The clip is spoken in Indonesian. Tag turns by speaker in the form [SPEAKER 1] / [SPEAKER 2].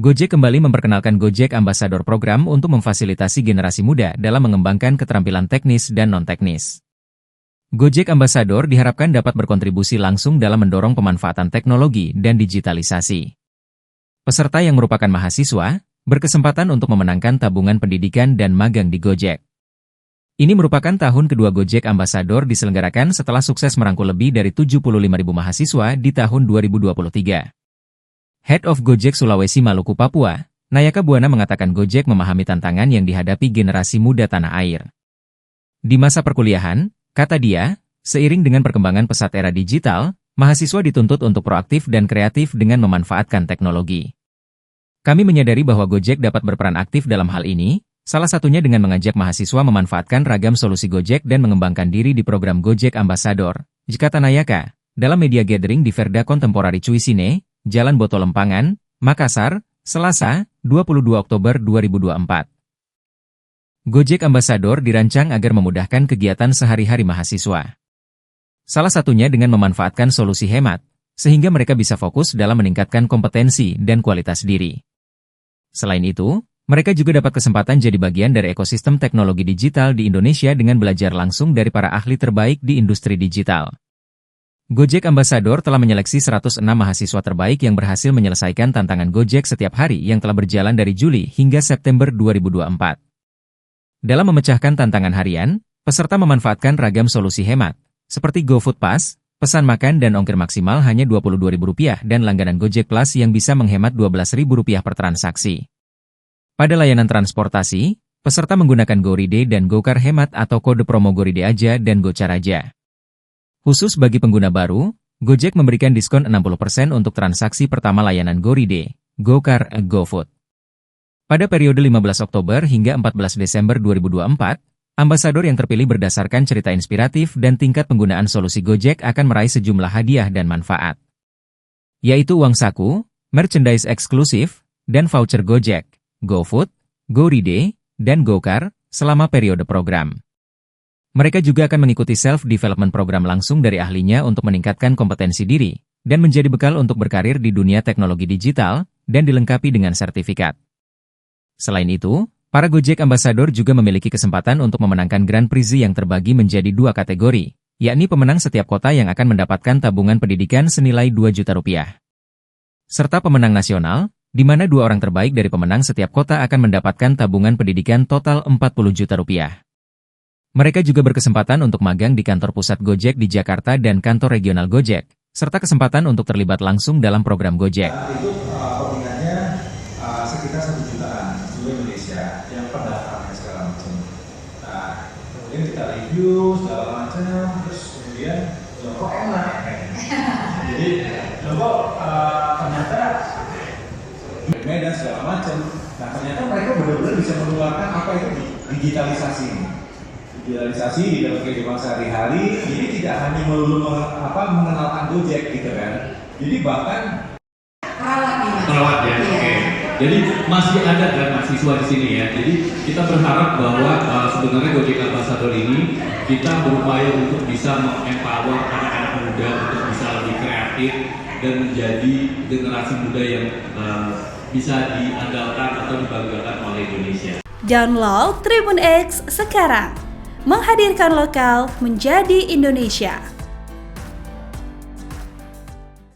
[SPEAKER 1] Gojek kembali memperkenalkan Gojek Ambassador Program untuk memfasilitasi generasi muda dalam mengembangkan keterampilan teknis dan non-teknis. Gojek Ambassador diharapkan dapat berkontribusi langsung dalam mendorong pemanfaatan teknologi dan digitalisasi. Peserta yang merupakan mahasiswa berkesempatan untuk memenangkan tabungan pendidikan dan magang di Gojek. Ini merupakan tahun kedua Gojek Ambassador diselenggarakan setelah sukses merangkul lebih dari 75.000 mahasiswa di tahun 2023. Head of Gojek Sulawesi Maluku Papua, Nayaka Buana mengatakan Gojek memahami tantangan yang dihadapi generasi muda tanah air. Di masa perkuliahan, kata dia, seiring dengan perkembangan pesat era digital, mahasiswa dituntut untuk proaktif dan kreatif dengan memanfaatkan teknologi. Kami menyadari bahwa Gojek dapat berperan aktif dalam hal ini, salah satunya dengan mengajak mahasiswa memanfaatkan ragam solusi Gojek dan mengembangkan diri di program Gojek Ambassador, kata Nayaka, dalam media gathering di Verda Contemporary Cuisine, Jalan Boto Lempangan, Makassar, Selasa, 22 Oktober 2024. Gojek Ambassador dirancang agar memudahkan kegiatan sehari-hari mahasiswa. Salah satunya dengan memanfaatkan solusi hemat, sehingga mereka bisa fokus dalam meningkatkan kompetensi dan kualitas diri. Selain itu, mereka juga dapat kesempatan jadi bagian dari ekosistem teknologi digital di Indonesia dengan belajar langsung dari para ahli terbaik di industri digital. Gojek Ambassador telah menyeleksi 106 mahasiswa terbaik yang berhasil menyelesaikan tantangan Gojek setiap hari yang telah berjalan dari Juli hingga September 2024. Dalam memecahkan tantangan harian, peserta memanfaatkan ragam solusi hemat, seperti GoFood Pass, pesan makan dan ongkir maksimal hanya Rp22.000 dan langganan Gojek Plus yang bisa menghemat Rp12.000 per transaksi. Pada layanan transportasi, peserta menggunakan GoRide dan GoCar Hemat atau kode promo GoRide Aja dan Gocar Aja. Khusus bagi pengguna baru, Gojek memberikan diskon 60% untuk transaksi pertama layanan GoRide, GoCar, GoFood. Pada periode 15 Oktober hingga 14 Desember 2024, ambasador yang terpilih berdasarkan cerita inspiratif dan tingkat penggunaan solusi Gojek akan meraih sejumlah hadiah dan manfaat, yaitu uang saku, merchandise eksklusif, dan voucher Gojek, GoFood, GoRide, dan GoCar selama periode program. Mereka juga akan mengikuti self-development program langsung dari ahlinya untuk meningkatkan kompetensi diri, dan menjadi bekal untuk berkarir di dunia teknologi digital, dan dilengkapi dengan sertifikat. Selain itu, para Gojek Ambassador juga memiliki kesempatan untuk memenangkan Grand Prize yang terbagi menjadi 2 kategori, yakni pemenang setiap kota yang akan mendapatkan tabungan pendidikan senilai Rp2 juta, serta pemenang nasional, di mana 2 orang terbaik dari pemenang setiap kota akan mendapatkan tabungan pendidikan total Rp40 juta. Mereka juga berkesempatan untuk magang di kantor pusat Gojek di Jakarta dan kantor regional Gojek, serta kesempatan untuk terlibat langsung dalam program Gojek.
[SPEAKER 2] Itu peminatnya sekitar 1 jutaan seluruh Indonesia yang pendaftarnya segala macam. Nah, kemudian kita review segala macam, terus kemudian kok enak. Jadi ternyata dan segala macam. Nah, ternyata mereka benar-benar bisa menularkan apa itu digitalisasi ini. Digitalisasi di dalam kehidupan sehari-hari, jadi tidak hanya melulu mengenalkan Gojek gitu kan. Jadi bahkan
[SPEAKER 3] perawat ya, oke. Jadi masih ada kan mahasiswa di sini ya. Jadi kita berharap bahwa sebenarnya Gojek Ambassador ini kita berupaya untuk bisa empower anak-anak muda untuk bisa lebih kreatif dan menjadi generasi muda yang bisa diandalkan atau dibanggakan oleh Indonesia.
[SPEAKER 4] Download Tribun X sekarang. Menghadirkan lokal menjadi Indonesia.